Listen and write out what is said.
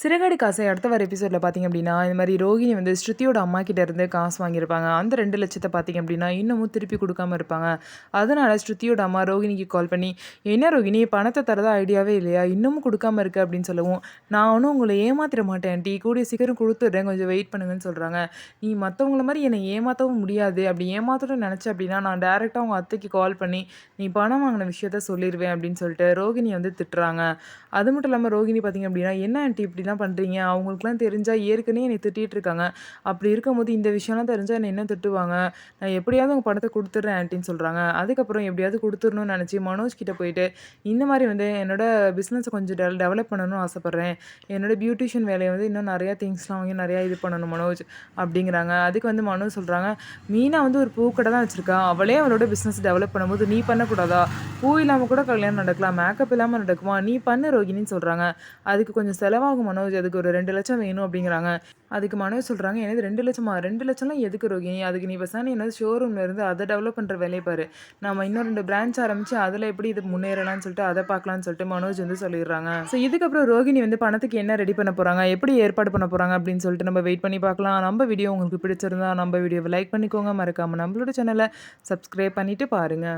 சிறகடி காசை அடுத்த வர எபிசோட்ல பார்த்தீங்க அப்படின்னா, இந்த மாரி ரோகிணி வந்து ஸ்ருதியோட அம்மாகிட்ட இருந்து காசு வாங்கியிருப்பாங்க. அந்த 2,00,000 பார்த்தீங்க அப்படின்னா, இன்னமும் திருப்பி குடுக்காம இருப்பாங்க. அதனால ஸ்ருதியோட அம்மா ரோகிணிக்கு கால் பண்ணி, "என்ன ரோகிணி பணத்த தரதா ஐடியாவே இல்லையா? இன்னமும் குடுக்காம இருக்க" அப்படின்னு சொல்லவும், "நான் ஒண்ணும் உங்கள ஏமாத்திட மாட்டேன் ஆன்ட்டி. கூடிய சீக்கிரம் குடுத்துடுறேன். கொஞ்சம் வெயிட் பண்ணுங்கன்னு" சொல்றாங்க. "நீ மத்தவங்கள மாரி என்னை ஏமாத்தவும் முடியாது. அப்படி ஏமாத்தணும்னு நெனச்ச அப்படின்னா, நான் டைரக்ட்டா உங்க அத்தைக்கு கால் பண்ணி, நீ பணம் வாங்குன விஷயத்த சொல்லிருவேன்" அப்படின்னு சொல்லிட்டு ரோகிணிய வந்து திட்டுறாங்க. அது மட்டும் இல்லாம ரோகிணி பார்த்தீங்க அப்படின்னா, "என்ன ஆன்ட்டி இப்படிலாம் பண்றீங்க? அவங்களுக்குலாம் தெரிஞ்சா ஏற்கனவே என்னை திட்டிட்டு இருக்காங்க. அப்படி இருக்கும்போது இந்த விஷயம்லாம் தெரிஞ்சா என்ன இன்னும் திட்டுவாங்க. நான் எப்படியாவது உங்க பணத்த குடுத்துடுறேன் ஆன்ட்டின்னு" சொல்றாங்க. அதுக்கப்புறம் எப்படியாவது குடுத்துறணும்னு நெனச்சு மனோஜ் கிட்ட போயிட்டு, "இந்த மாரி வந்து என்னோட பிசினஸ கொஞ்சம் டெவலப் பண்ணணும்னு ஆசைப்படுறேன். என்னோட பியூட்டிஷியன் வேலைய வந்து இன்னும் நெறையா திங்ஸ்லாம் வாங்கி நெறையா இது பண்ணணும் மனோஜ்" அப்படிங்கிறாங்க. அதுக்கு வந்து மனோஜ் சொல்றாங்க, "மீனா வந்து ஒரு பூக்கடை தான் வச்சிருக்கா. அவளே அவளோட பிசினஸ் டெவலப் பண்ணும்போது நீ பண்ணக்கூடாதா? பூ இல்லாம கூட கல்யாணம் நடக்கலாம். மேக்கப் இல்லாம நடக்குமா? நீ பண்ணு ரோகிணின்னு" சொல்றாங்க. அதுக்கு கொஞ்சம் செலவாகும் மனோஜ். அதுக்கு ஒரு 2,00,000 வேணும் அப்படிங்கிறாங்க. அதுக்கு மனோஜ் சொல்றாங்க, "என்னது 2,00,000மா? 2,00,000லாம் எதுக்கு ரோகிணி? அதுக்கு நீ பேசாம என்னது ஷோரூம்ல இருந்து அத டெவலப் பண்ற வேலைய பாரு. நம்ம இன்னும் 2 பிரான்ச் ஆரம்பிச்சு அதுல எப்படி இது முன்னேறலாம்னு சொல்லிட்டு அத பார்க்கலாம்னு" சொல்லிட்டு மனோஜ் வந்து சொல்லிடுறாங்க. ஸோ இதுக்கப்புறம் ரோகிணி வந்து பணத்துக்கு என்ன ரெடி பண்ண போறாங்க? எப்படி ஏற்பாடு பண்ண போறாங்க? அப்படின்னு சொல்லிட்டு நம்ம வெயிட் பண்ணி பார்க்கலாம். நம்ம வீடியோ உங்களுக்கு பிடிச்சிருந்தா நம்ம வீடியோவ லைக் பண்ணிக்கோங்க. மறக்காம நம்மளோட சேனல சப்ஸ்கிரைப் பண்ணிட்டு பாருங்க.